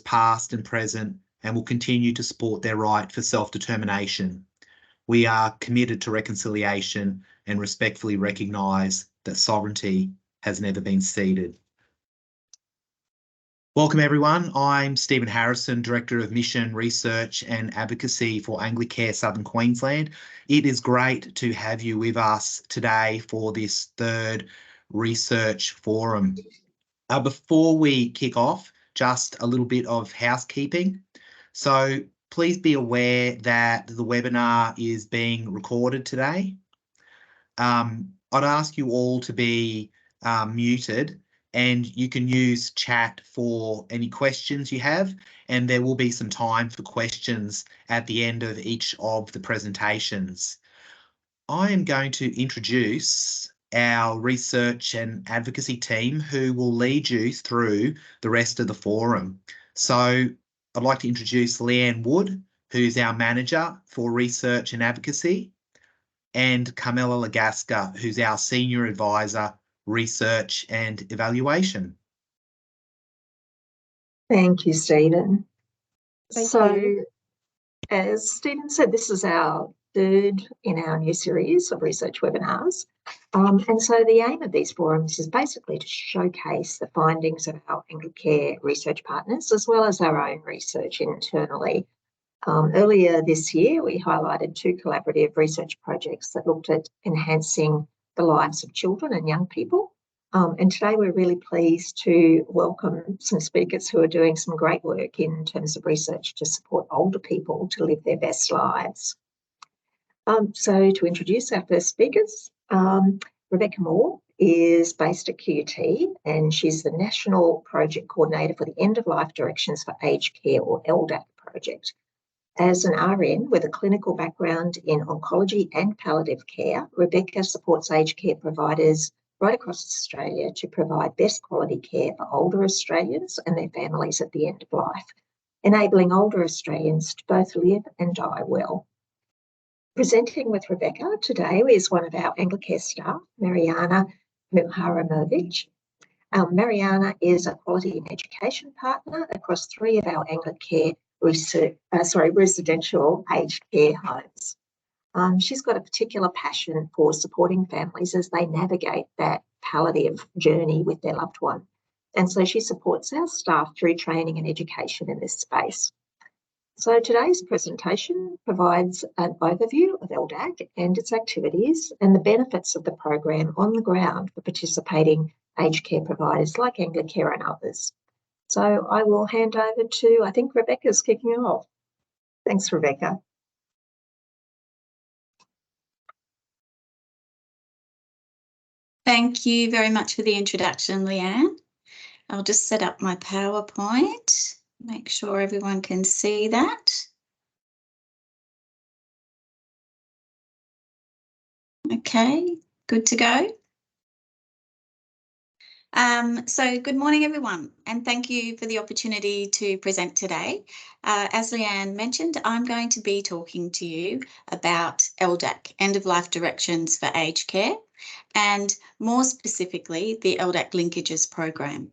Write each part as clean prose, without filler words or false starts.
past and present, and will continue to support their right for self-determination. We are committed to reconciliation and respectfully recognise that sovereignty has never been ceded. Welcome everyone, I'm Stephen Harrison, Director of Mission, Research and Advocacy for Anglicare Southern Queensland. It is great to have you with us today for this third research forum. Before we kick off, just a little bit of housekeeping. So please be aware that the webinar is being recorded today. I'd ask you all to be muted, and you can use chat for any questions you have, and there will be some time for questions at the end of each of the presentations. I am going to introduce our research and advocacy team who will lead you through the rest of the forum. So I'd like to introduce Leanne Wood, who's our Manager for Research and Advocacy, and Carmela Lagasca, who's our Senior Advisor, Research and Evaluation. Thank you, Stephen. Thank you. As Stephen said, this is our third in our new series of research webinars. And so the aim of these forums is basically to showcase the findings of our Anglicare research partners, as well as our own research internally. Earlier this year, we highlighted 2 collaborative research projects that looked at enhancing the lives of children and young people. And today we're really pleased to welcome some speakers who are doing some great work in terms of research to support older people to live their best lives. So to introduce our first speakers, Rebecca Moore is based at QUT, and she's the National Project Coordinator for the End of Life Directions for Aged Care, or ELDAC project. As an RN with a clinical background in oncology and palliative care, Rebecca supports aged care providers right across Australia to provide best quality care for older Australians and their families at the end of life, enabling older Australians to both live and die well. Presenting with Rebecca today is one of our Anglicare staff, Mariana Muharamovic. Mariana is a quality and education partner across 3 of our Anglicare residential aged care homes. She's got a particular passion for supporting families as they navigate that palliative journey with their loved one. And so she supports our staff through training and education in this space. So today's presentation provides an overview of ELDAC and its activities and the benefits of the program on the ground for participating aged care providers like Anglicare and others. So I will hand over to, I think Rebecca's kicking off. Thanks, Rebecca. Thank you very much for the introduction, Leanne. I'll just set up my PowerPoint, make sure everyone can see that. Okay, good to go. So good morning, everyone, and thank you for the opportunity to present today. As Leanne mentioned, I'm going to be talking to you about ELDAC, End of Life Directions for Aged Care, and more specifically, the ELDAC Linkages program.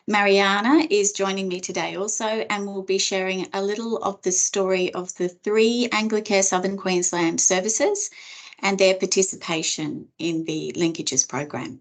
Mariana is joining me today also, and will be sharing a little of the story of the 3 Anglicare Southern Queensland services and their participation in the Linkages program.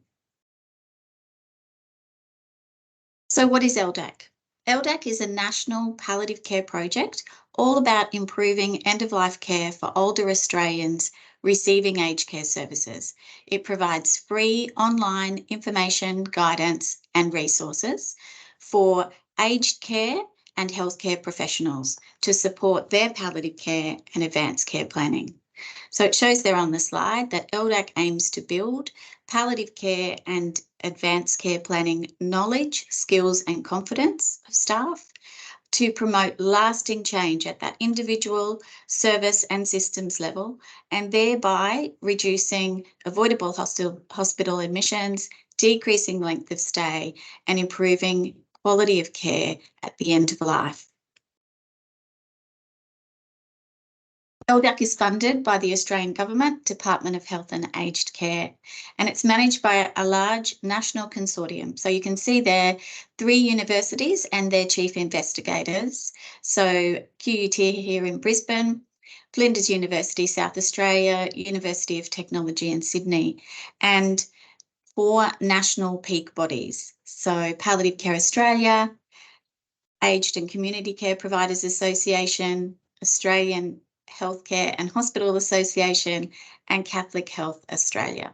So what is ELDAC? ELDAC is a national palliative care project all about improving end-of-life care for older Australians receiving aged care services. It provides free online information, guidance and resources for aged care and healthcare professionals to support their palliative care and advanced care planning. So it shows there on the slide that ELDAC aims to build palliative care and advanced care planning knowledge, skills and confidence of staff to promote lasting change at that individual, service and systems level, and thereby reducing avoidable hospital admissions, decreasing length of stay and improving quality of care at the end of life. ELDAC is funded by the Australian Government, Department of Health and Aged Care, and it's managed by a large national consortium. So you can see there 3 universities and their chief investigators. So QUT here in Brisbane, Flinders University, South Australia, University of Technology in Sydney, and 4 national peak bodies. So Palliative Care Australia, Aged and Community Care Providers Association, Australian Healthcare and Hospital Association, and Catholic Health Australia.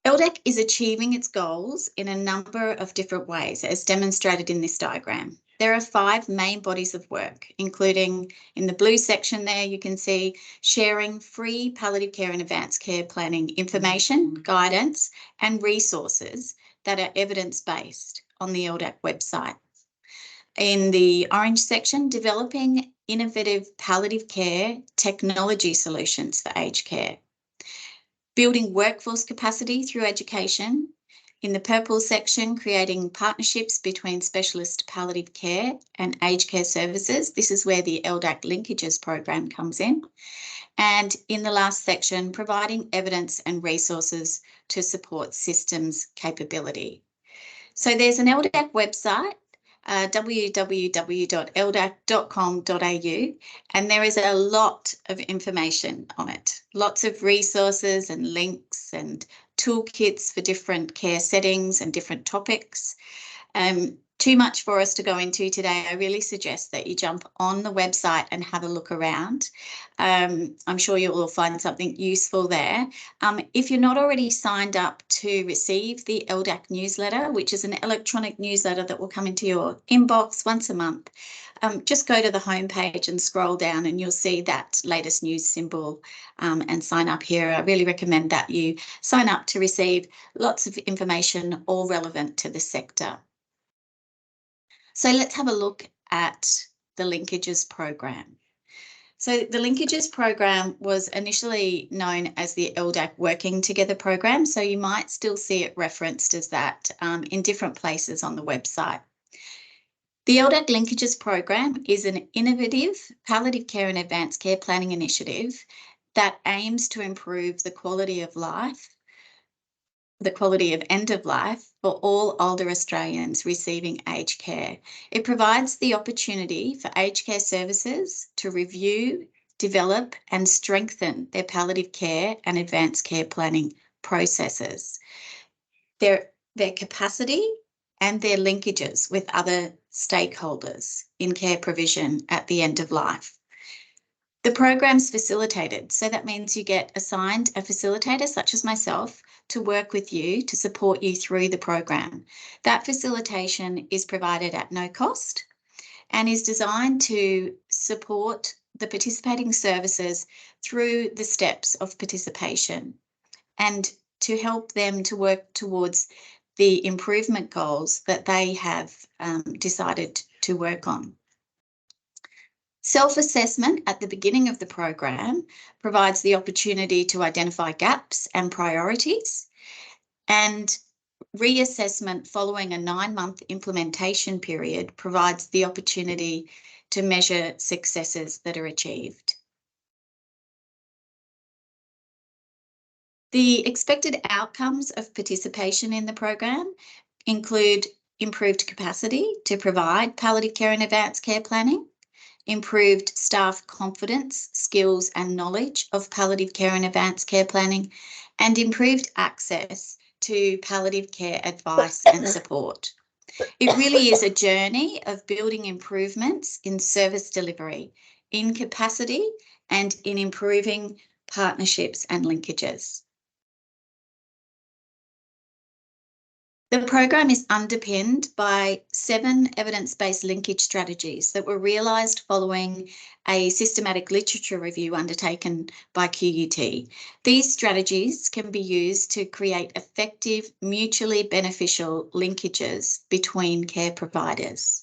ELDAC is achieving its goals in a number of different ways, as demonstrated in this diagram. There are 5 main bodies of work, including in the blue section there, you can see sharing free palliative care and advanced care planning information, guidance, and resources that are evidence-based on the ELDAC website. In the orange section, developing innovative palliative care technology solutions for aged care. Building workforce capacity through education. In the purple section, creating partnerships between specialist palliative care and aged care services. This is where the ELDAC linkages program comes in. And in the last section, providing evidence and resources to support systems capability. So there's an ELDAC website, www.eldac.com.au, and there is a lot of information on it. Lots of resources and links and toolkits for different care settings and different topics. Too much for us to go into today. I really suggest that you jump on the website and have a look around. I'm sure you will find something useful there. If you're not already signed up to receive the ELDAC newsletter, which is an electronic newsletter that will come into your inbox once a month, just go to the homepage and scroll down and you'll see that latest news symbol and sign up here. I really recommend that you sign up to receive lots of information, all relevant to the sector. So let's have a look at the linkages program. So the linkages program was initially known as the ELDAC Working Together program. So you might still see it referenced as that in different places on the website. The ELDAC linkages program is an innovative palliative care and advanced care planning initiative that aims to improve the quality of life, the quality of end of life for all older Australians receiving aged care. It provides the opportunity for aged care services to review, develop and strengthen their palliative care and advanced care planning processes, their capacity and their linkages with other stakeholders in care provision at the end of life. The program's facilitated, so that means you get assigned a facilitator such as myself to work with you to support you through the program. That facilitation is provided at no cost and is designed to support the participating services through the steps of participation and to help them to work towards the improvement goals that they have decided to work on. Self-assessment at the beginning of the program provides the opportunity to identify gaps and priorities, and reassessment following a 9-month implementation period provides the opportunity to measure successes that are achieved. The expected outcomes of participation in the program include improved capacity to provide palliative care and advanced care planning, improved staff confidence, skills and knowledge of palliative care and advanced care planning, and improved access to palliative care advice and support. It really is a journey of building improvements in service delivery, in capacity and in improving partnerships and linkages. The program is underpinned by 7 evidence-based linkage strategies that were realised following a systematic literature review undertaken by QUT. These strategies can be used to create effective, mutually beneficial linkages between care providers.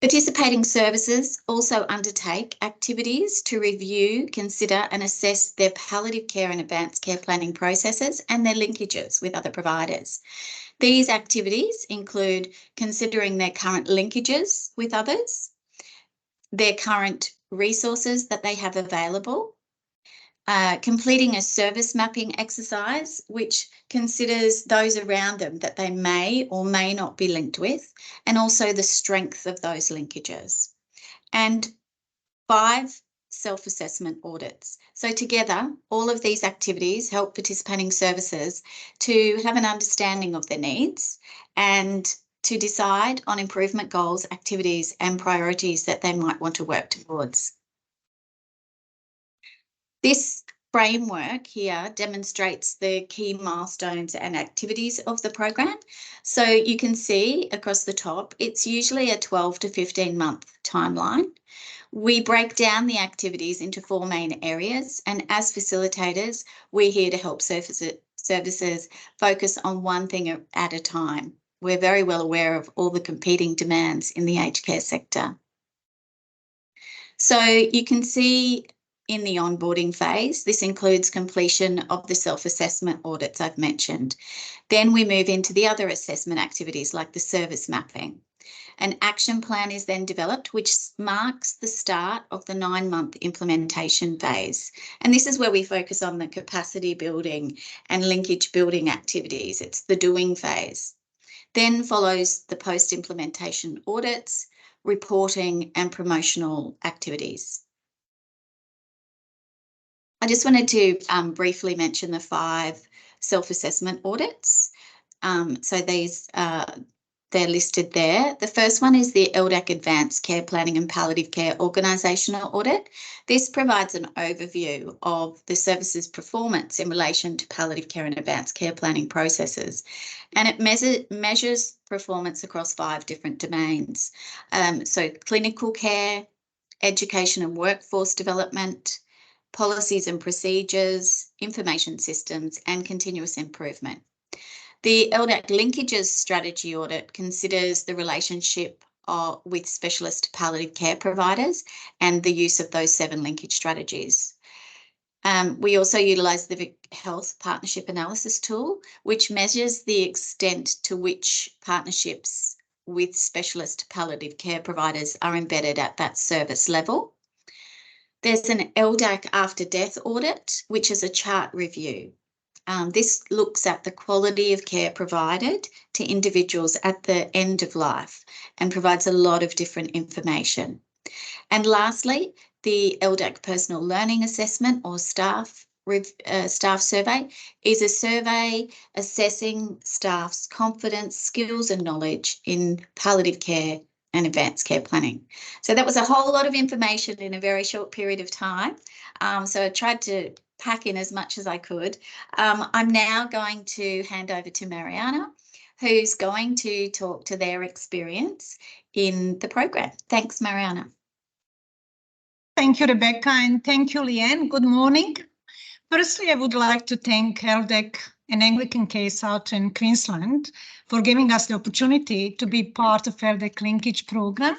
Participating services also undertake activities to review, consider and assess their palliative care and advanced care planning processes and their linkages with other providers. These activities include considering their current linkages with others, their current resources that they have available, completing a service mapping exercise, which considers those around them that they may or may not be linked with, and also the strength of those linkages. And 5 self-assessment audits. So together, all of these activities help participating services to have an understanding of their needs and to decide on improvement goals, activities and priorities that they might want to work towards. This framework here demonstrates the key milestones and activities of the program. So you can see across the top, it's usually a 12 to 15 month timeline. We break down the activities into 4 main areas, and as facilitators, we're here to help services focus on one thing at a time. We're very well aware of all the competing demands in the aged care sector. So you can see in the onboarding phase, this includes completion of the self-assessment audits I've mentioned. Then we move into the other assessment activities like the service mapping. An action plan is then developed, which marks the start of the 9-month implementation phase. And this is where we focus on the capacity building and linkage building activities. It's the doing phase. Then follows the post-implementation audits, reporting and promotional activities. I just wanted to briefly mention the 5 self-assessment audits. So these they're listed there. The first one is the ELDAC Advanced Care Planning and Palliative Care Organisational Audit. This provides an overview of the service's performance in relation to palliative care and advanced care planning processes. And it measures performance across 5 different domains. So clinical care, education and workforce development, policies and procedures, information systems, and continuous improvement. The ELDAC Linkages Strategy Audit considers the relationship with specialist palliative care providers and the use of those 7 linkage strategies. We also utilise the Vic Health Partnership Analysis Tool, which measures the extent to which partnerships with specialist palliative care providers are embedded at that service level. There's an ELDAC After Death Audit, which is a chart review. This looks at the quality of care provided to individuals at the end of life and provides a lot of different information. And lastly, the ELDAC Personal Learning Assessment or staff survey is a survey assessing staff's confidence, skills and knowledge in palliative care and advanced care planning. So that was a whole lot of information in a very short period of time. So I tried to pack in as much as I could. I'm now going to hand over to Mariana, who's going to talk to their experience in the program. Thanks, Mariana. Thank you, Rebecca, and thank you, Leanne. Good morning. Firstly, I would like to thank ELDAC and Anglican Care Southern Queensland for giving us the opportunity to be part of ELDAC Linkage Program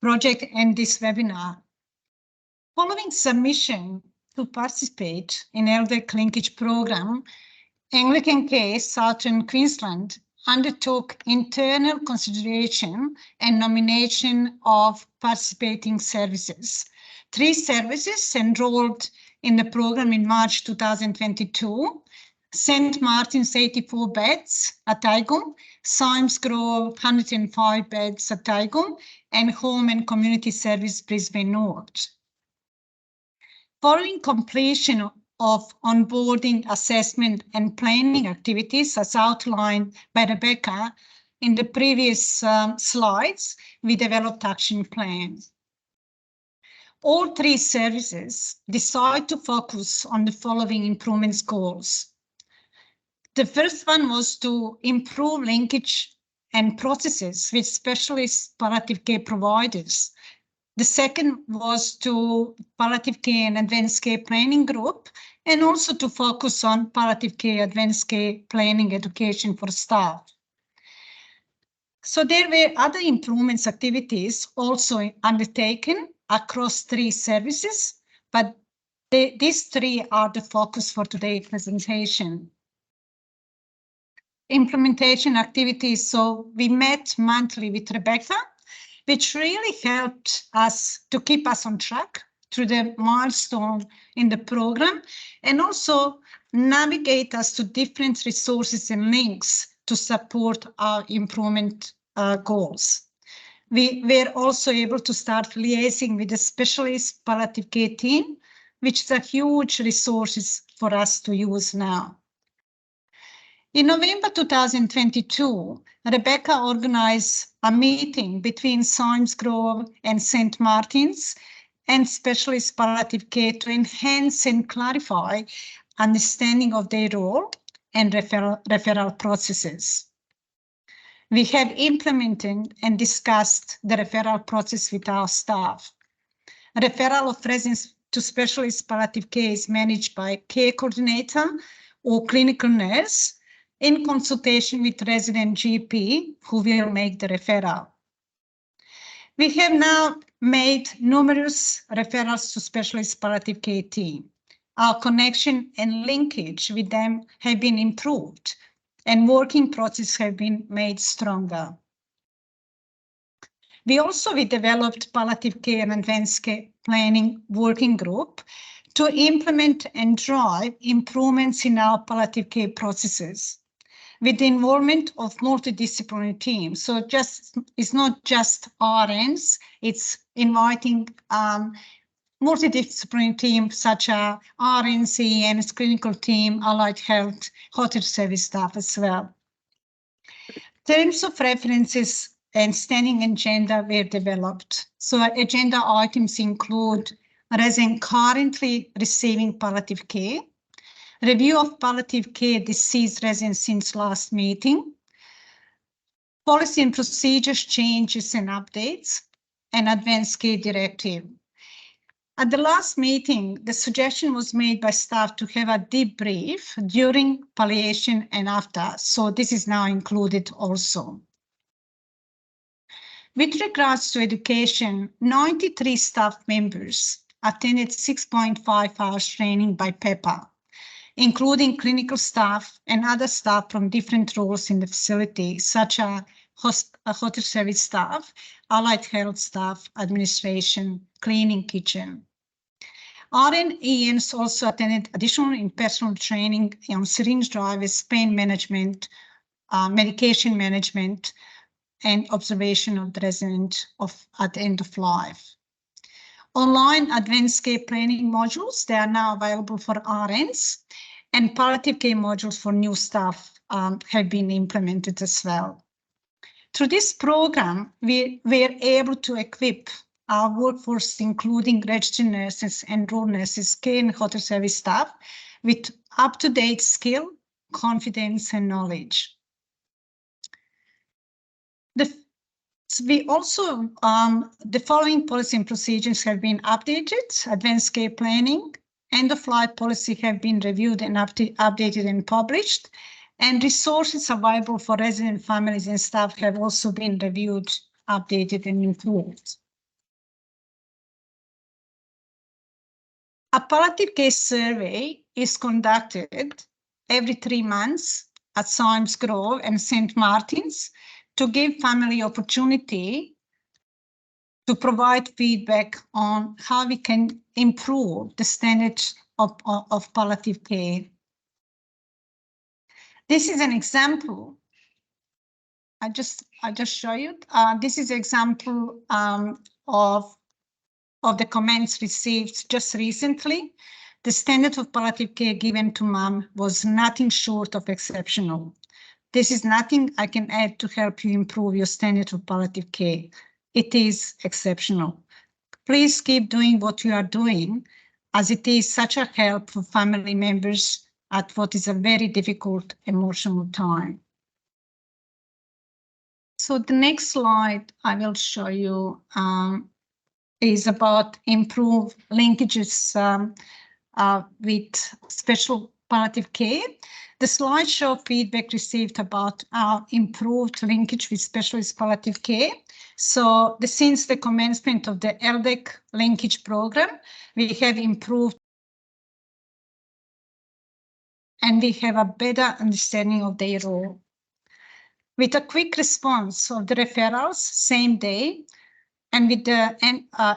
project and this webinar. Following submission to participate in ELDAC Linkage Program, Anglican Care Southern Queensland undertook internal consideration and nomination of participating services. 3 services enrolled in the program in March 2022, St. Martin's 84 beds at Igum, Symes Grove 105 beds at Igum, and Home and Community Service Brisbane North. Following completion of onboarding, assessment and planning activities as outlined by Rebecca in the previous slides, we developed action plans. All 3 services decide to focus on the following improvements goals. The first one was to improve linkage and processes with specialist palliative care providers. The second was to palliative care and advanced care planning group, and also to focus on palliative care, advanced care planning education for staff. So there were other improvements activities also undertaken across 3 services, but these 3 are the focus for today's presentation. Implementation activities. So we met monthly with Rebecca, which really helped us to keep us on track through the milestone in the program, and also navigate us to different resources and links to support our improvement goals. We were also able to start liaising with the specialist palliative care team, which is a huge resource for us to use now. In November 2022, Rebecca organized a meeting between Symes Grove and St. Martin's and specialist palliative care to enhance and clarify understanding of their role and referral processes. We have implemented and discussed the referral process with our staff. Referral of residents to specialist palliative care is managed by care coordinator or clinical nurse in consultation with resident GP who will make the referral. We have now made numerous referrals to specialist palliative care team. Our connection and linkage with them have been improved, and working processes have been made stronger. We developed palliative care and advanced care planning working group to implement and drive improvements in our palliative care processes with the involvement of multidisciplinary teams. So it's not just RNs, it's inviting multidisciplinary teams such as RNs, CEMs, clinical team, allied health, hotel service staff as well. Terms of references and standing agenda were developed. So agenda items include residents currently receiving palliative care, review of palliative care deceased residents since last meeting, policy and procedures changes and updates, and advanced care directive. At the last meeting, the suggestion was made by staff to have a debrief during palliation and after, so this is now included also. With regards to education, 93 staff members attended 6.5 hours training by PEPA, including clinical staff and other staff from different roles in the facility, such as hotel service staff, allied health staff, administration, cleaning, kitchen. RN ENs also attended additional in-person training on syringe drivers, pain management, medication management, and observation of the resident at the end of life. Online advanced care planning modules, they are now available for RNs, and palliative care modules for new staff have been implemented as well. Through this program, we were able to equip our workforce, including registered nurses, enrolled nurses, care and hotel service staff, with up-to-date skill, confidence, and knowledge. The following policy and procedures have been updated. Advanced care planning, end-of-life policy have been reviewed and updated and published, and resources available for resident families and staff have also been reviewed, updated, and improved. A palliative care survey is conducted every 3 months at Symes Grove and St. Martin's to give family opportunity to provide feedback on how we can improve the standards of palliative care. This is an example. I just show you. This is an example of the comments received just recently. The standard of palliative care given to mom was nothing short of exceptional. This is nothing I can add to help you improve your standard of palliative care. It is exceptional. Please keep doing what you are doing, as it is such a help for family members at what is a very difficult emotional time. So the next slide I will show you is about improved linkages with special palliative care. The slides show feedback received about our improved linkage with specialist palliative care. So since the commencement of the ELDAC linkage program, we have improved and we have a better understanding of their role. With a quick response of the referrals same day, and with the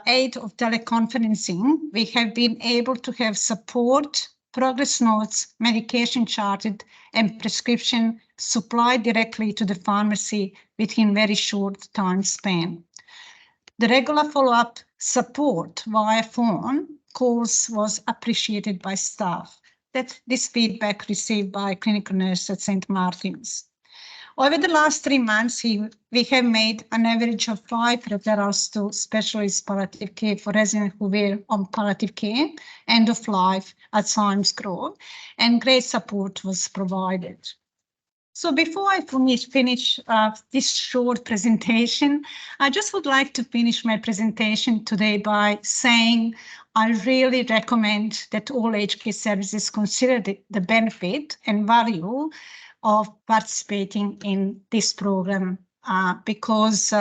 aid of teleconferencing, we have been able to have support, progress notes, medication charted, and prescription supplied directly to the pharmacy within very short time span. The regular follow-up support via phone calls was appreciated by staff. This feedback received by clinical nurse at St. Martin's. Over the last 3 months, we have made an average of 5 referrals to specialist palliative care for residents who were on palliative care, end of life at Symes Grove, and great support was provided. So before I finish this short presentation, I just would like to finish my presentation today by saying I really recommend that all aged care services consider the benefit and value of participating in this program because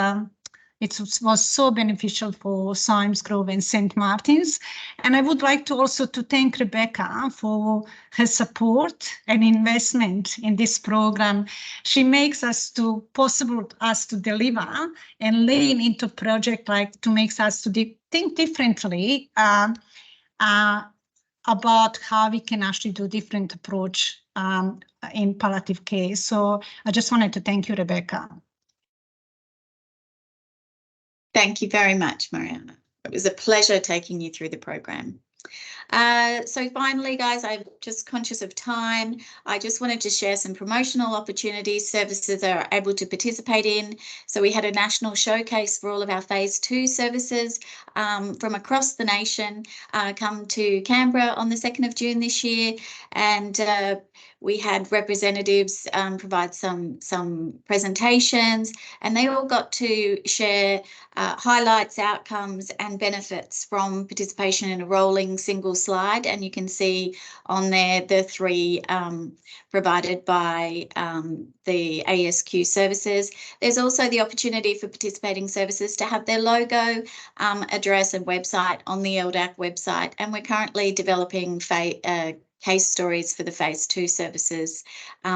it was so beneficial for Symes Grove and St. Martin's. And I would like to also to thank Rebecca for her support and investment in this program. She makes possible us to deliver and lean into project like to make us to think differently about how we can actually do different approach in palliative care. So I just wanted to thank you, Rebecca. Thank you very much, Mariana. It was a pleasure taking you through the program. So finally, guys, I'm just conscious of time. I just wanted to share some promotional opportunities services are able to participate in. So we had a national showcase for all of our phase 2 services from across the nation come to Canberra on the 2nd of June this year. And we had representatives provide some presentations, and they all got to share highlights, outcomes and benefits from participation in a rolling single slide. And you can see on there the 3 provided by the ASQ services. There's also the opportunity for participating services to have their logo, address and website on the ELDAC website. And we're currently developing case stories for the phase 2 services,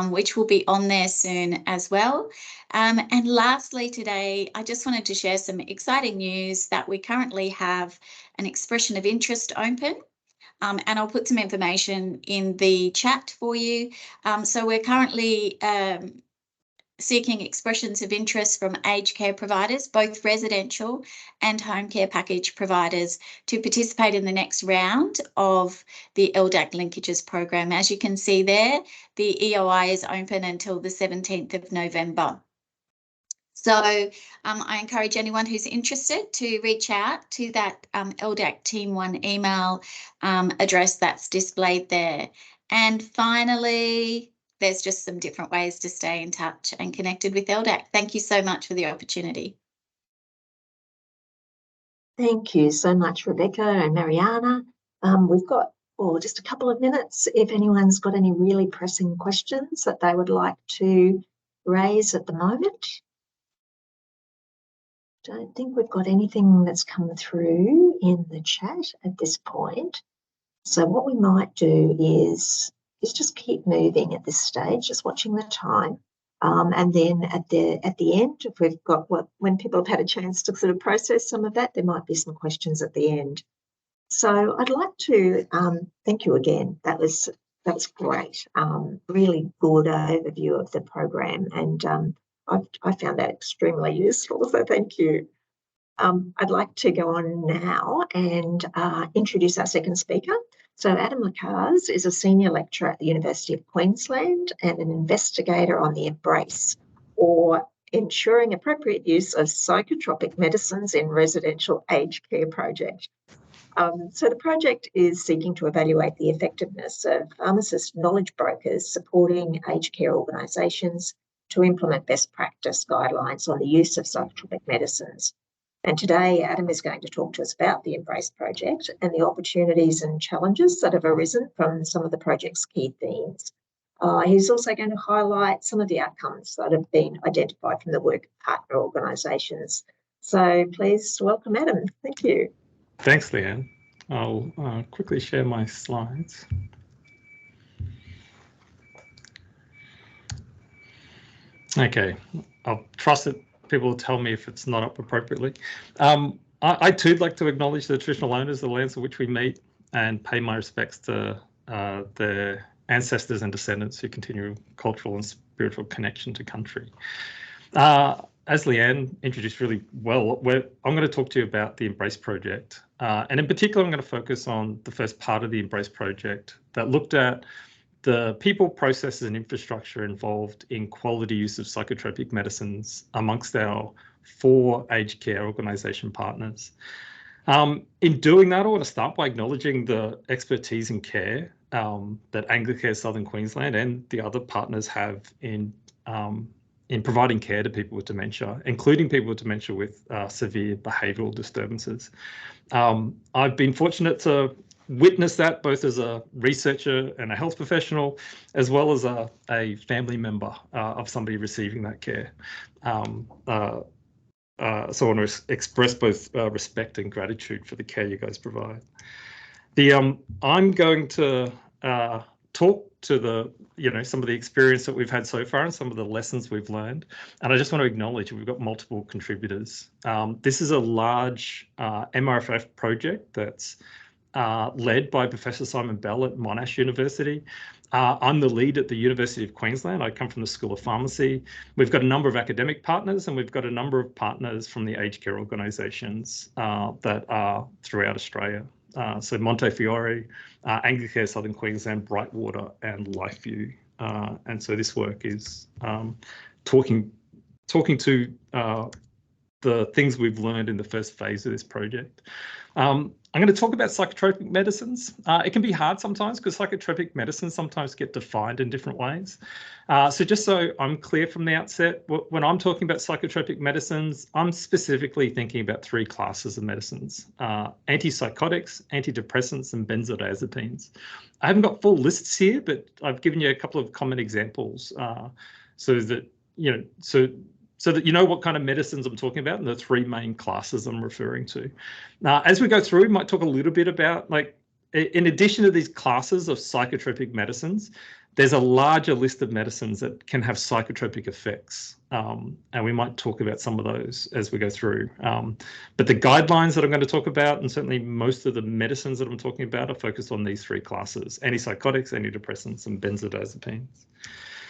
which will be on there soon as well. And lastly today, I just wanted to share some exciting news that we currently have an expression of interest open. And I'll put some information in the chat for you. So we're currently seeking expressions of interest from aged care providers, both residential and home care package providers, to participate in the next round of the ELDAC linkages program. As you can see there, the EOI is open until the 17th of November. So I encourage anyone who's interested to reach out to that ELDAC Team 1 email address that's displayed there. And finally, there's just some different ways to stay in touch and connected with ELDAC. Thank you so much for the opportunity. Thank you so much, Rebecca and Mariana. We've got just a couple of minutes if anyone's got any really pressing questions that they would like to raise at the moment. Don't think we've got anything that's come through in the chat at this point. So what we might do is just keep moving at this stage, just watching the time. And then at the end, if we've got when people have had a chance to sort of process some of that, there might be some questions at the end. So I'd like to thank you again. That was great. Really good overview of the program, and I found that extremely useful. So thank you. I'd like to go on now and introduce our second speaker. So Adam Lacars is a senior lecturer at the University of Queensland and an investigator on the EMBRACE, or Ensuring Appropriate Use of Psychotropic Medicines in Residential Aged Care project. So the project is seeking to evaluate the effectiveness of pharmacist knowledge brokers supporting aged care organisations to implement best practice guidelines on the use of psychotropic medicines. And today, Adam is going to talk to us about the Embrace project and the opportunities and challenges that have arisen from some of the project's key themes. He's also going to highlight some of the outcomes that have been identified from the work of partner organisations. So please welcome Adam. Thank you. Thanks, Leanne. I'll quickly share my slides. Okay, I'll trust that people will tell me if it's not up appropriately. I too like to acknowledge the traditional owners of the lands on which we meet and pay my respects to their ancestors and descendants who continue cultural and spiritual connection to country. As Leanne introduced really well, I'm going to talk to you about the Embrace project. And in particular, I'm going to focus on the first part of the Embrace project that looked at the people, processes and infrastructure involved in quality use of psychotropic medicines amongst our 4 aged care organisation partners. In doing that, I want to start by acknowledging the expertise and care that Anglicare Southern Queensland and the other partners have in providing care to people with dementia, including people with dementia with severe behavioural disturbances. I've been fortunate to witness that both as a researcher and a health professional, as well as a family member of somebody receiving that care. So I want to express both respect and gratitude for the care you guys provide. I'm going to talk to some of the experience that we've had so far and some of the lessons we've learned. And I just want to acknowledge we've got multiple contributors. This is a large MRFF project that's led by Professor Simon Bell at Monash University. I'm the lead at the University of Queensland. I come from the School of Pharmacy. We've got a number of academic partners and we've got a number of partners from the aged care organisations that are throughout Australia. So Montefiore, Anglicare Southern Queensland, Brightwater and LifeView. And so this work is talking to the things we've learned in the first phase of this project. I'm going to talk about psychotropic medicines. It can be hard sometimes because psychotropic medicines sometimes get defined in different ways. So just so I'm clear from the outset, when I'm talking about psychotropic medicines, I'm specifically thinking about 3 classes of medicines: antipsychotics, antidepressants, and benzodiazepines. I haven't got full lists here, but I've given you a couple of common examples so that you know what kind of medicines I'm talking about and the 3 main classes I'm referring to. Now, as we go through, we might talk a little bit about, in addition to these classes of psychotropic medicines, there's a larger list of medicines that can have psychotropic effects. And we might talk about some of those as we go through. But the guidelines that I'm going to talk about, and certainly most of the medicines that I'm talking about, are focused on these 3 classes: antipsychotics, antidepressants, and benzodiazepines.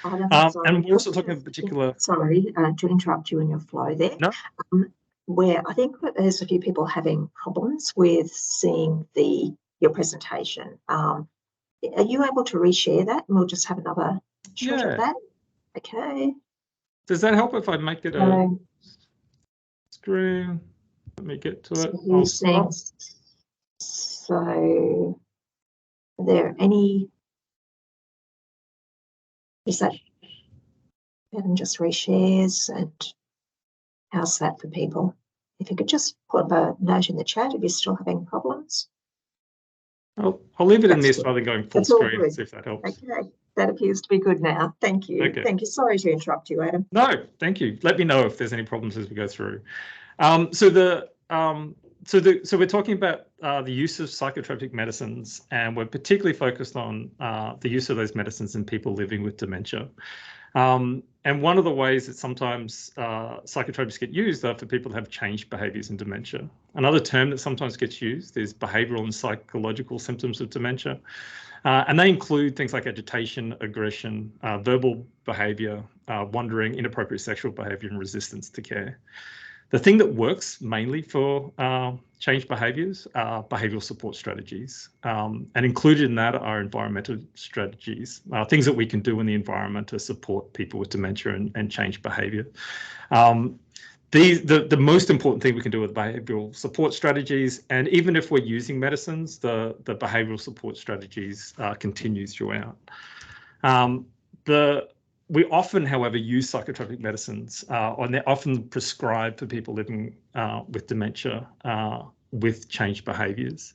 And we're also talking in particular. Sorry to interrupt you in your flow there. No. Where I think that there's a few people having problems with seeing your presentation. Are you able to reshare that, and we'll just have another shot of that? Okay. Does that help if I make it a screen? Let me get to it. So, are there any? Is that Adam just reshares, and how's that for people? If you could just put a note in the chat if you're still having problems. I'll leave it in this rather than going full screen, see if that helps. Okay, that appears to be good now. Thank you. Okay. Thank you. Sorry to interrupt you, Adam. No, thank you. Let me know if there's any problems as we go through. So we're talking about the use of psychotropic medicines, and we're particularly focused on the use of those medicines in people living with dementia. And one of the ways that sometimes psychotropics get used are for people that have changed behaviours in dementia. Another term that sometimes gets used is behavioural and psychological symptoms of dementia. And they include things like agitation, aggression, verbal behaviour, wandering, inappropriate sexual behaviour, and resistance to care. The thing that works mainly for changed behaviours are behavioural support strategies. And included in that are environmental strategies, things that we can do in the environment to support people with dementia and change behaviour. The most important thing we can do with behavioural support strategies, and even if we're using medicines, the behavioural support strategies continues throughout. We often, however, use psychotropic medicines, and they're often prescribed for people living with dementia with changed behaviours.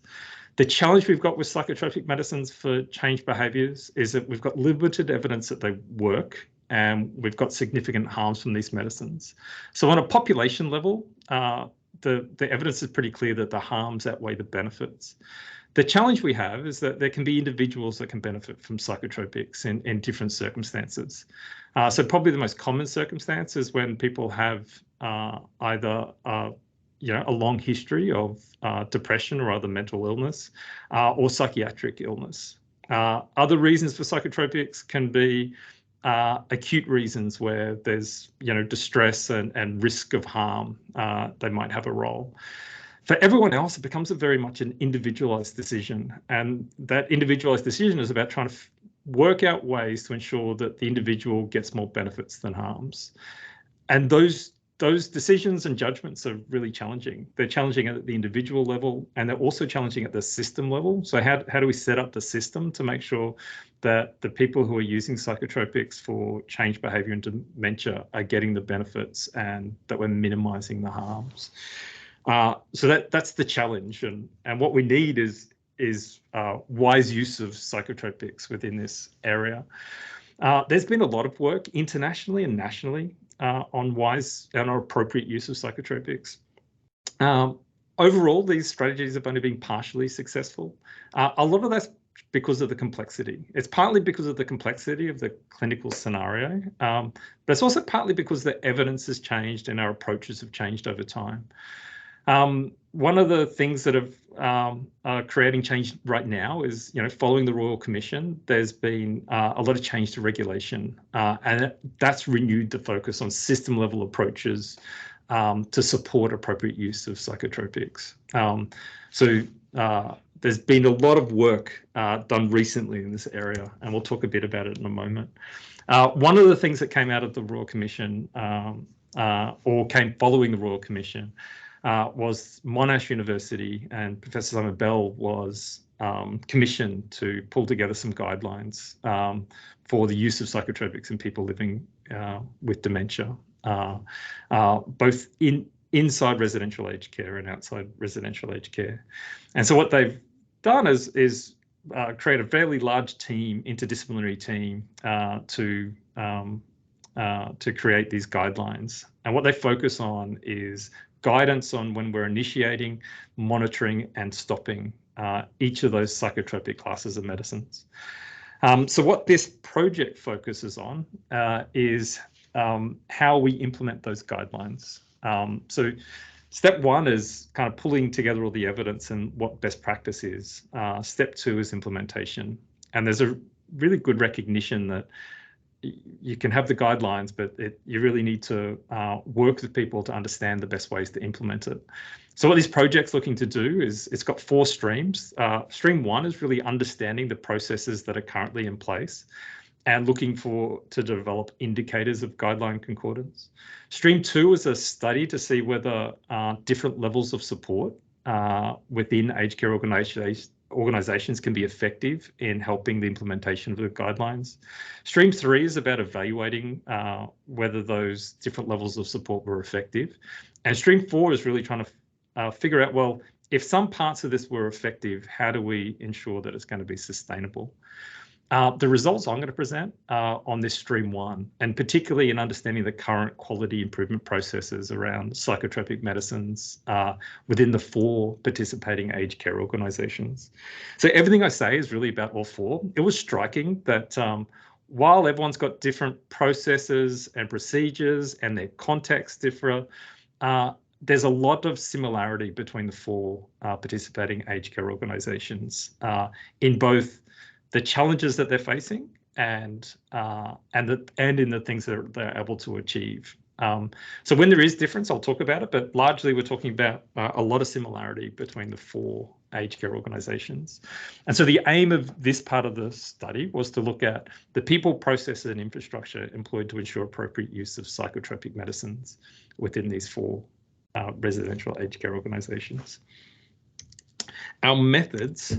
The challenge we've got with psychotropic medicines for changed behaviours is that we've got limited evidence that they work, and we've got significant harms from these medicines. So on a population level, the evidence is pretty clear that the harms outweigh the benefits. The challenge we have is that there can be individuals that can benefit from psychotropics in different circumstances. So probably the most common circumstance is when people have either a long history of depression or other mental illness or psychiatric illness. Other reasons for psychotropics can be acute reasons where there's distress and risk of harm. They might have a role. For everyone else, it becomes very much an individualized decision, and that individualized decision is about trying to work out ways to ensure that the individual gets more benefits than harms. And those decisions and judgments are really challenging. They're challenging at the individual level, and they're also challenging at the system level. So how do we set up the system to make sure that the people who are using psychotropics for changed behaviour and dementia are getting the benefits and that we're minimising the harms? So that's the challenge, and what we need is wise use of psychotropics within this area. There's been a lot of work internationally and nationally on wise and appropriate use of psychotropics. Overall, these strategies have only been partially successful. A lot of that's because of the complexity. It's partly because of the complexity of the clinical scenario, but it's also partly because the evidence has changed and our approaches have changed over time. One of the things that are creating change right now is, following the Royal Commission, there's been a lot of change to regulation, and that's renewed the focus on system level approaches to support appropriate use of psychotropics. There's been a lot of work done recently in this area, and we'll talk a bit about it in a moment. One of the things that came out of the Royal Commission or came following the Royal Commission was Monash University, and Professor Simon Bell was commissioned to pull together some guidelines for the use of psychotropics in people living with dementia, both inside residential aged care and outside residential aged care. And so what they've done is create a fairly large team, interdisciplinary team, to create these guidelines. And what they focus on is guidance on when we're initiating, monitoring, and stopping each of those psychotropic classes of medicines. So what this project focuses on is how we implement those guidelines. So step one is kind of pulling together all the evidence and what best practice is. Step two is implementation. And there's a really good recognition that you can have the guidelines, but you really need to work with people to understand the best ways to implement it. So what this project's looking to do is it's got 4 streams. Stream 1 is really understanding the processes that are currently in place and looking to develop indicators of guideline concordance. Stream 2 is a study to see whether different levels of support within aged care organisations can be effective in helping the implementation of the guidelines. Stream 3 is about evaluating whether those different levels of support were effective. And Stream 4 is really trying to figure out, well, if some parts of this were effective, how do we ensure that it's going to be sustainable? The results I'm going to present on this Stream 1, and particularly in understanding the current quality improvement processes around psychotropic medicines within the 4 participating aged care organisations. So everything I say is really about all 4. It was striking that while everyone's got different processes and procedures and their contexts differ, there's a lot of similarity between the 4 participating aged care organisations in both the challenges that they're facing and in the things that they're able to achieve. So when there is difference, I'll talk about it, but largely we're talking about a lot of similarity between the 4 aged care organisations. And so the aim of this part of the study was to look at the people, processes and infrastructure employed to ensure appropriate use of psychotropic medicines within these 4 residential aged care organisations. Our methods.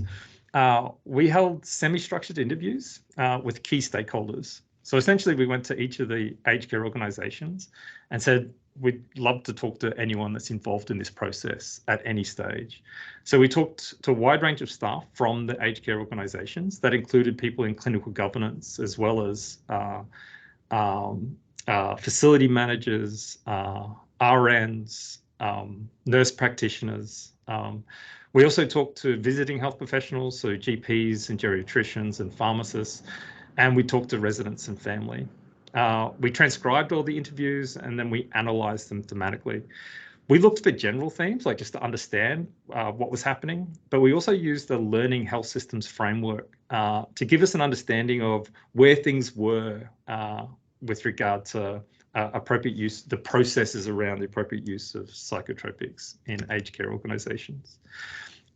We held semi-structured interviews with key stakeholders. So essentially, we went to each of the aged care organisations and said, we'd love to talk to anyone that's involved in this process at any stage. So we talked to a wide range of staff from the aged care organisations. That included people in clinical governance, as well as facility managers, RNs, nurse practitioners. We also talked to visiting health professionals, so GPs and geriatricians and pharmacists, and we talked to residents and family. We transcribed all the interviews and then we analysed them thematically. We looked for general themes, like just to understand what was happening, but we also used the learning health systems framework to give us an understanding of where things were with regard to appropriate use, the processes around the appropriate use of psychotropics in aged care organisations.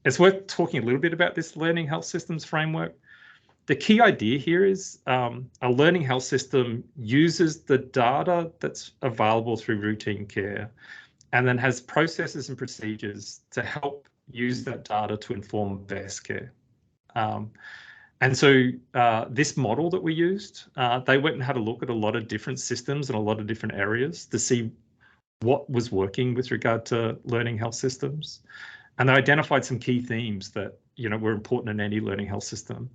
It's worth talking a little bit about this learning health systems framework. The key idea here is a learning health system uses the data that's available through routine care and then has processes and procedures to help use that data to inform best care. And so this model that we used, they went and had a look at a lot of different systems and a lot of different areas to see what was working with regard to learning health systems. And they identified some key themes that, you know, were important in any learning health system.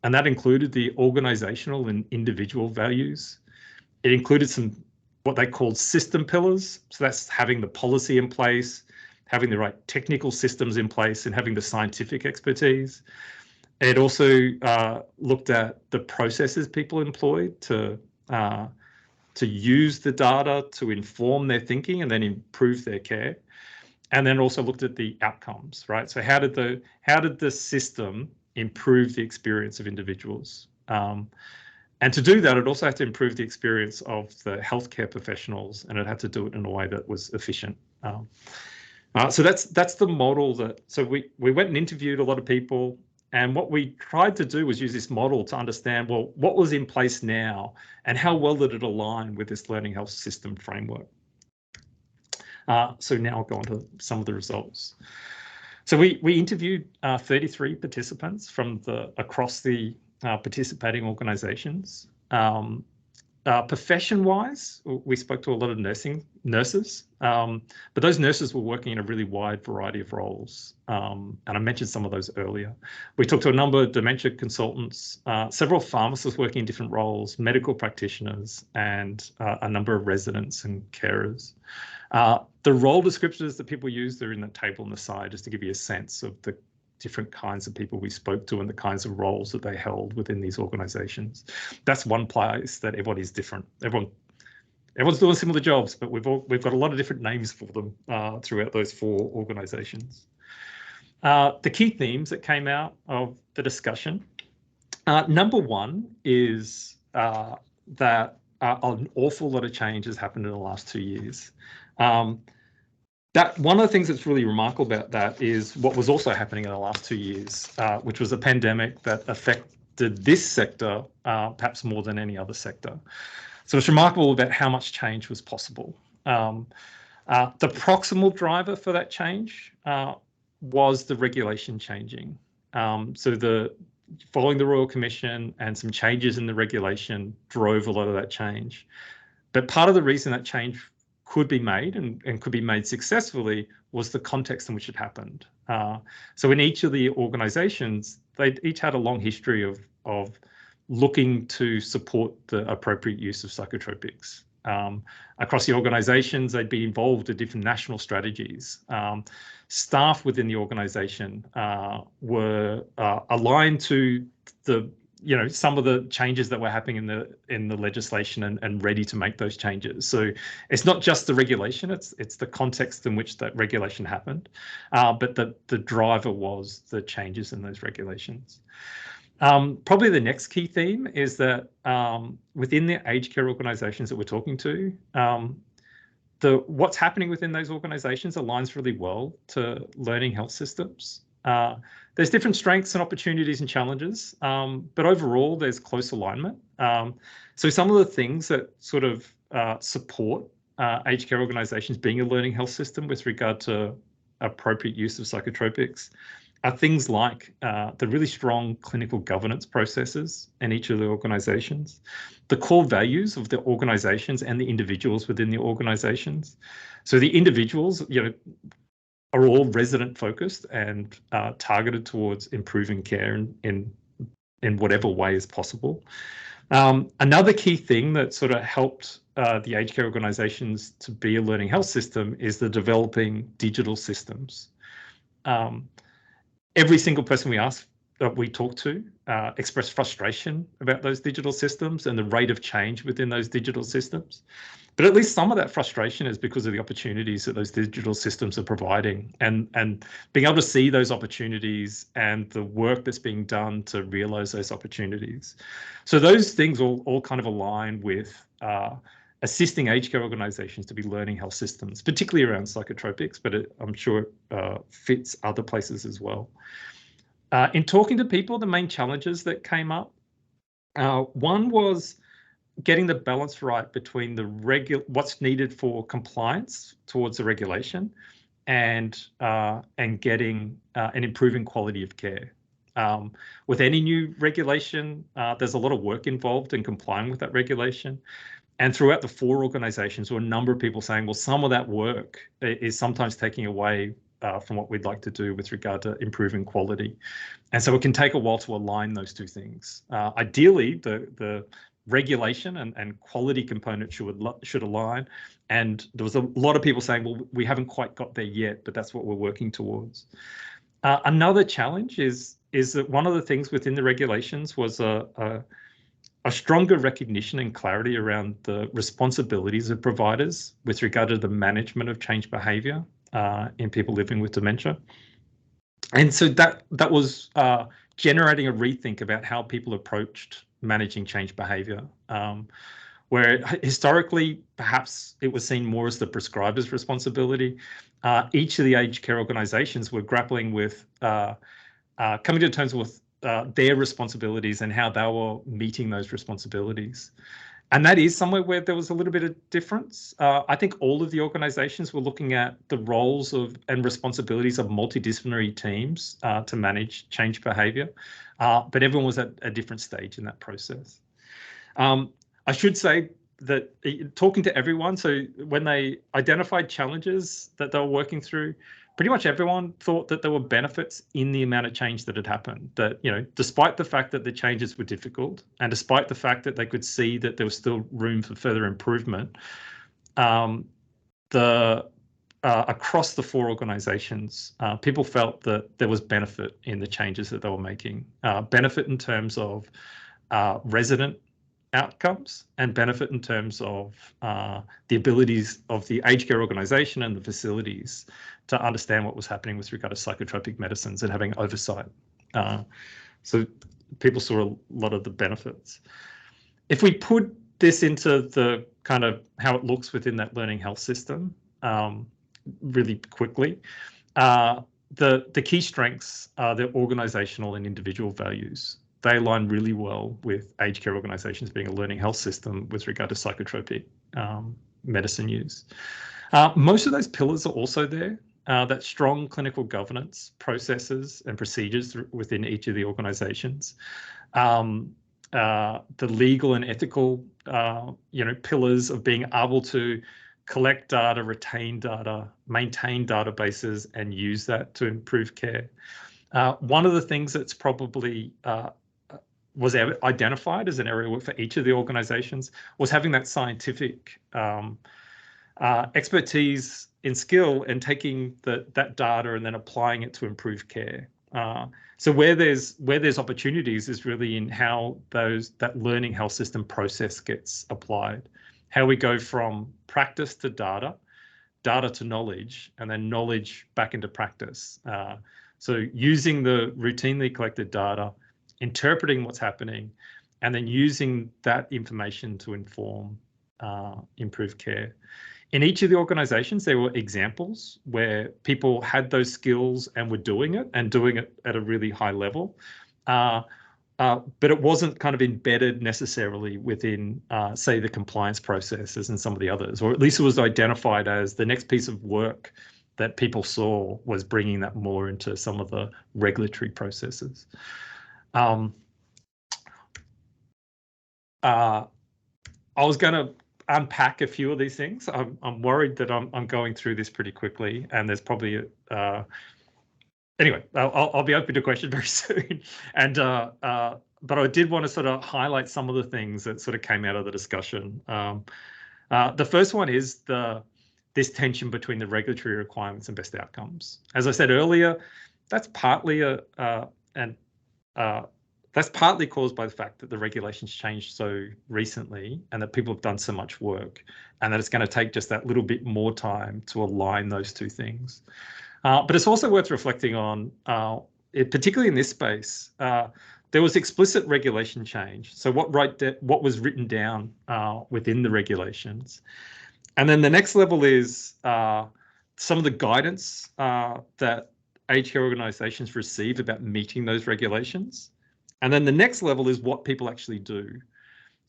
And that included the organizational and individual values. It included some what they called system pillars. So that's having the policy in place, having the right technical systems in place, and having the scientific expertise. It also looked at the processes people employed to use the data to inform their thinking and then improve their care. And then also looked at the outcomes, right? So how did the system improve the experience of individuals? And to do that, it also had to improve the experience of the healthcare professionals, and it had to do it in a way that was efficient. So that's the model that. So we went and interviewed a lot of people, and what we tried to do was use this model to understand, well, what was in place now, and how well did it align with this learning health system framework. So now I'll go on to some of the results. So we interviewed 33 participants from across the participating organisations. Profession-wise, we spoke to a lot of nurses, but those nurses were working in a really wide variety of roles, and I mentioned some of those earlier. We talked to a number of dementia consultants, several pharmacists working in different roles, medical practitioners, and a number of residents and carers. The role descriptors that people used are in the table on the side, just to give you a sense of the different kinds of people we spoke to and the kinds of roles that they held within these organisations. That's one place that everybody's different. Everyone's doing similar jobs, but we've got a lot of different names for them throughout those 4 organisations. The key themes that came out of the discussion. Number one is that an awful lot of change has happened in the last 2 years. That one of the things that's really remarkable about that is what was also happening in the last 2 years, which was a pandemic that affected this sector perhaps more than any other sector. So it's remarkable about how much change was possible. The proximal driver for that change was the regulation changing. So following the Royal Commission and some changes in the regulation drove a lot of that change. But part of the reason that change could be made and could be made successfully was the context in which it happened. So in each of the organisations, they each had a long history of looking to support the appropriate use of psychotropics. Across the organisations, they'd be involved in different national strategies. Staff within the organisation were aligned to some of the changes that were happening in the legislation and ready to make those changes. So it's not just the regulation; it's the context in which that regulation happened. But the driver was the changes in those regulations. Probably the next key theme is that within the aged care organisations that we're talking to, what's happening within those organisations aligns really well to learning health systems. There's different strengths and opportunities and challenges, but overall there's close alignment. So some of the things that sort of support aged care organisations being a learning health system with regard to appropriate use of psychotropics are things like the really strong clinical governance processes in each of the organisations, the core values of the organisations and the individuals within the organisations. So the individuals, are all resident focused and targeted towards improving care in whatever way is possible. Another key thing that sort of helped the aged care organisations to be a learning health system is the developing digital systems. Every single person we talk to expressed frustration about those digital systems and the rate of change within those digital systems. But at least some of that frustration is because of the opportunities that those digital systems are providing, and being able to see those opportunities and the work that's being done to realise those opportunities. So those things all kind of align with assisting aged care organisations to be learning health systems, particularly around psychotropics, but I'm sure it fits other places as well. In talking to people, the main challenges that came up, one was getting the balance right between what's needed for compliance towards the regulation and getting and improving quality of care. With any new regulation, there's a lot of work involved in complying with that regulation. And throughout the 4 organisations, there were a number of people saying, well, some of that work is sometimes taking away from what we'd like to do with regard to improving quality. And so it can take a while to align those two things. Ideally, the regulation and quality component should align. And there was a lot of people saying, well, we haven't quite got there yet, but that's what we're working towards. Another challenge is that one of the things within the regulations was a stronger recognition and clarity around the responsibilities of providers with regard to the management of change behaviour in people living with dementia. And so that was generating a rethink about how people approached managing change behaviour, where historically perhaps it was seen more as the prescriber's responsibility. Each of the aged care organisations were grappling with coming to terms with their responsibilities and how they were meeting those responsibilities. And that is somewhere where there was a little bit of difference. I think all of the organisations were looking at the roles and responsibilities of multidisciplinary teams to manage change behaviour, but everyone was at a different stage in that process. I should say that talking to everyone, so when they identified challenges that they were working through, pretty much everyone thought that there were benefits in the amount of change that had happened. That, despite the fact that the changes were difficult, and despite the fact that they could see that there was still room for further improvement, across the 4 organisations, people felt that there was benefit in the changes that they were making. Benefit in terms of resident outcomes, and benefit in terms of the abilities of the aged care organisation and the facilities to understand what was happening with regard to psychotropic medicines and having oversight. So people saw a lot of the benefits. If we put this into the kind of how it looks within that learning health system really quickly, the key strengths are the organisational and individual values. They align really well with aged care organisations being a learning health system with regard to psychotropic medicine use. Most of those pillars are also there. That strong clinical governance processes and procedures within each of the organisations. The legal and ethical, pillars of being able to collect data, retain data, maintain databases, and use that to improve care. One of the things that's probably was identified as an area for each of the organisations was having that scientific expertise in skill and taking that data and then applying it to improve care. So where there's opportunities is really in how that learning health system process gets applied, how we go from practice to data to knowledge, and then knowledge back into practice. So using the routinely collected data, interpreting what's happening, and then using that information to inform improved care. In each of the organisations, there were examples where people had those skills and were doing it at a really high level. But it wasn't kind of embedded necessarily within, say, the compliance processes and some of the others, or at least it was identified as the next piece of work that people saw was bringing that more into some of the regulatory processes. I was going to unpack a few of these things. I'm worried that I'm going through this pretty quickly, and there's probably anyway. I'll be open to questions very soon. And but I did want to sort of highlight some of the things that sort of came out of the discussion. The first one is this tension between the regulatory requirements and best outcomes. As I said earlier, that's partly that's partly caused by the fact that the regulations changed so recently and that people have done so much work, and that it's going to take just that little bit more time to align those two things. But it's also worth reflecting on, particularly in this space, there was explicit regulation change. So what was written down within the regulations. And then the next level is some of the guidance that aged care organisations receive about meeting those regulations. And then the next level is what people actually do.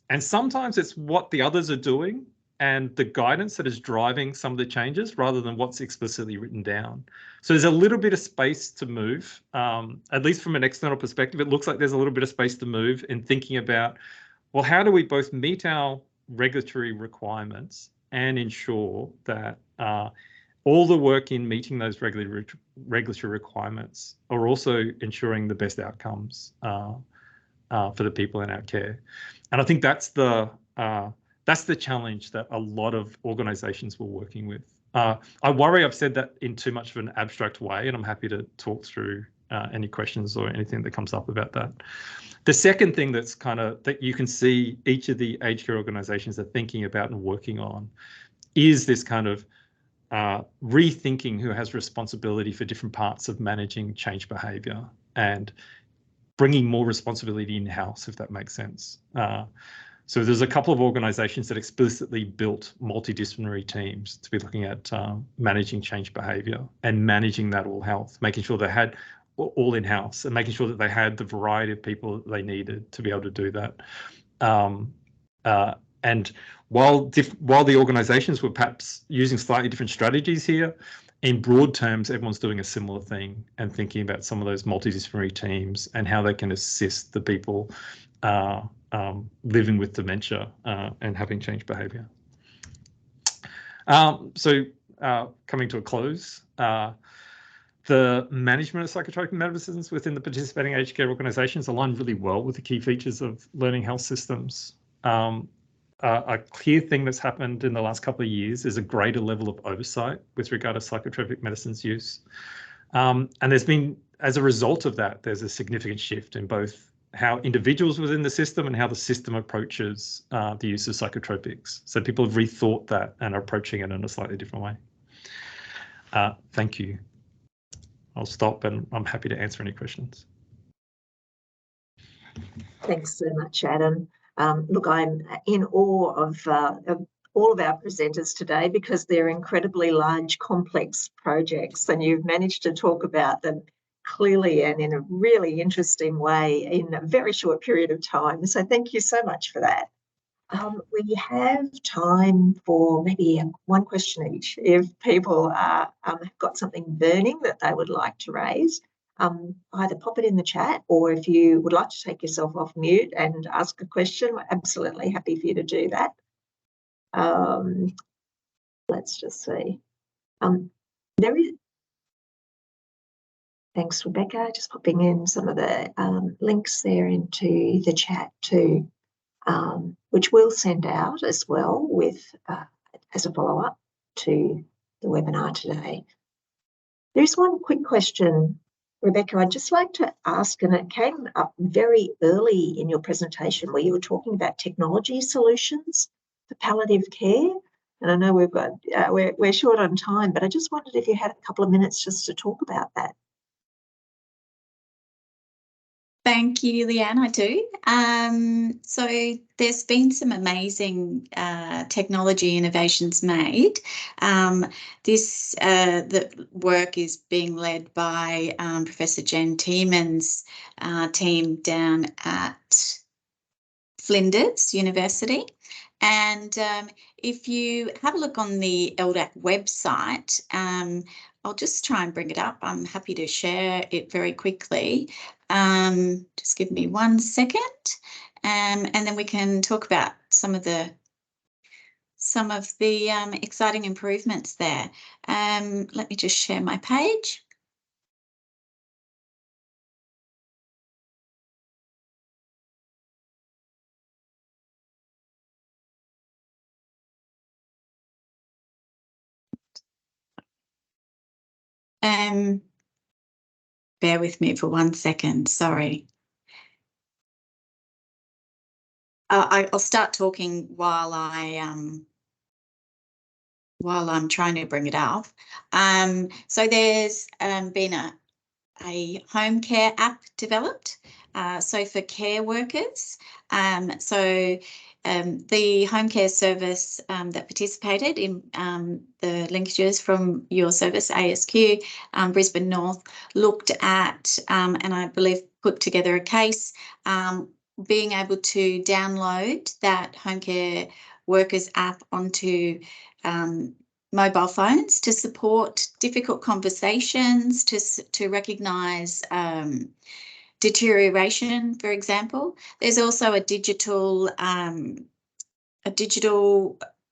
And sometimes it's what the others are doing and the guidance that is driving some of the changes rather than what's explicitly written down. So there's a little bit of space to move, at least from an external perspective. It looks like there's a little bit of space to move in thinking about, well, how do we both meet our regulatory requirements and ensure that all the work in meeting those regulatory requirements are also ensuring the best outcomes for the people in our care. And I think that's the challenge that a lot of organisations were working with. I worry I've said that in too much of an abstract way, and I'm happy to talk through any questions or anything that comes up about that. The second thing that's that you can see each of the aged care organisations are thinking about and working on is this kind of rethinking who has responsibility for different parts of managing change behaviour and bringing more responsibility in-house, if that makes sense. So there's a couple of organisations that explicitly built multidisciplinary teams to be looking at managing change behaviour and managing that all health, making sure they had all in-house and making sure that they had the variety of people that they needed to be able to do that. And while the organisations were perhaps using slightly different strategies here, in broad terms, everyone's doing a similar thing and thinking about some of those multidisciplinary teams and how they can assist the people living with dementia and having change behaviour. So coming to a close, the management of psychotropic medicines within the participating aged care organisations align really well with the key features of learning health systems. A clear thing that's happened in the last couple of years is a greater level of oversight with regard to psychotropic medicines use. And there's been, as a result of that, there's a significant shift in both how individuals within the system and how the system approaches the use of psychotropics. So people have rethought that and are approaching it in a slightly different way. Thank you. I'll stop and I'm happy to answer any questions. Thanks so much, Adam. Look, I'm in awe of all of our presenters today because they're incredibly large, complex projects, and you've managed to talk about them clearly and in a really interesting way in a very short period of time. So thank you so much for that. We have time for maybe one question each. If people have got something burning that they would like to raise, either pop it in the chat, or if you would like to take yourself off mute and ask a question, we're absolutely happy for you to do that. Let's just see. There is. Thanks, Rebecca. Just popping in some of the links there into the chat too, which we'll send out as well with as a follow-up to the webinar today. There's one quick question, Rebecca, I'd just like to ask, and it came up very early in your presentation where you were talking about technology solutions for palliative care. And I know we've got we're short on time, but I just wondered if you had a couple of minutes just to talk about that. Thank you, Leanne, I do. So there's been some amazing technology innovations made. The work is being led by Professor Jen Tieman's team down at Flinders University. And if you have a look on the ELDAC website, I'll just try and bring it up. I'm happy to share it very quickly. Just give me 1 second, and then we can talk about some of the exciting improvements there. Let me just share my page. Bear with me for 1 second, sorry. I'll start talking while I'm trying to bring it up. So there's been a home care app developed, so for care workers. The home care service that participated in the linkages from your service, ASQ, Brisbane North, looked at, and I believe put together a case, being able to download that home care workers app onto mobile phones to support difficult conversations, to recognise deterioration, for example. There's also a digital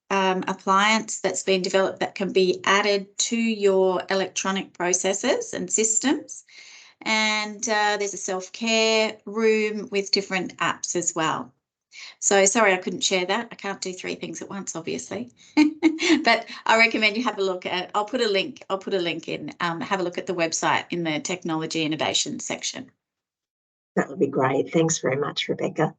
appliance that's been developed that can be added to your electronic processes and systems. And there's a self-care room with different apps as well. So sorry I couldn't share that. I can't do 3 things at once, obviously. But I recommend you have a look at, I'll put a link in, have a look at the website in the technology innovation section. That would be great. Thanks very much, Rebecca.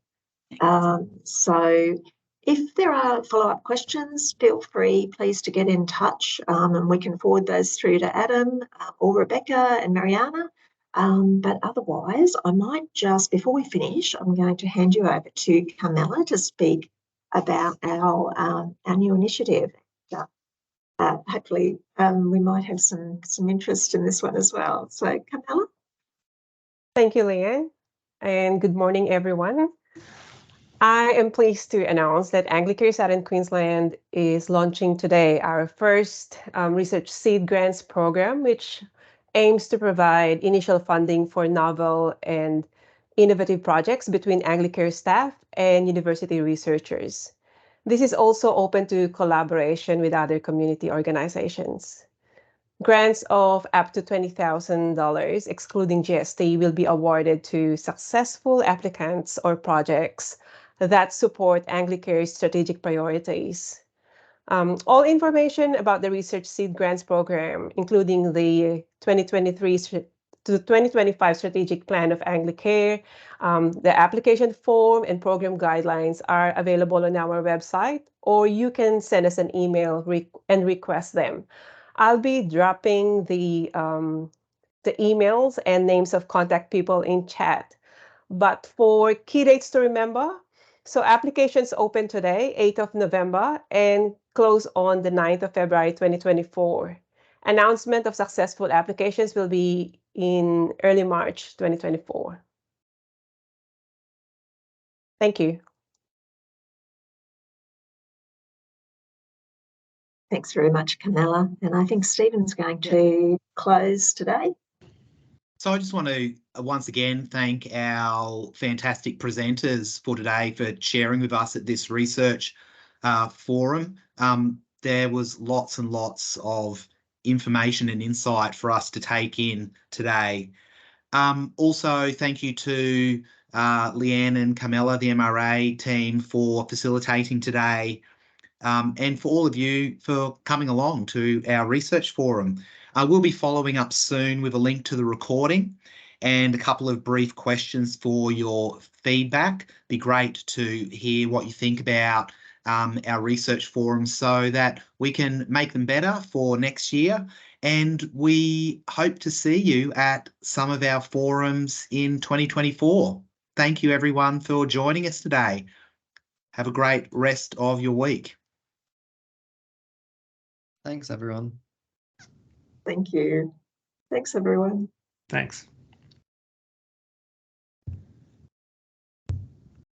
So if there are follow-up questions, feel free, please, to get in touch, and we can forward those through to Adam or Rebecca and Mariana. But otherwise, I might just, before we finish, I'm going to hand you over to Carmela to speak about our new initiative. Hopefully, we might have some interest in this one as well. So, Carmela. Thank you, Leanne, and good morning, everyone. I am pleased to announce that Anglicare Southern Queensland is launching today our first research seed grants program, which aims to provide initial funding for novel and innovative projects between Anglicare staff and university researchers. This is also open to collaboration with other community organizations. Grants of up to $20,000, excluding GST, will be awarded to successful applicants or projects that support Anglicare's strategic priorities. All information about the Research Seed Grants Program, including the 2023 to 2025 Strategic Plan of Anglicare, the application form and program guidelines are available on our website, or you can send us an email and request them. I'll be dropping the emails and names of contact people in chat. But for key dates to remember, so applications open today, 8th of November, and close on the 9th of February 2024. Announcement of successful applications will be in early March 2024. Thank you. Thanks very much, Carmela. And I think Stephen's going to close today. So I just want to once again thank our fantastic presenters for today for sharing with us at this research forum. There was lots and lots of information and insight for us to take in today. Also, thank you to Leanne and Carmela, the MRA team, for facilitating today, and for all of you for coming along to our research forum. We'll be following up soon with a link to the recording and a couple of brief questions for your feedback. It'd be great to hear what you think about our research forums so that we can make them better for next year. And we hope to see you at some of our forums in 2024. Thank you, everyone, for joining us today. Have a great rest of your week. Thanks, everyone. Thank you. Thanks, everyone. Thanks.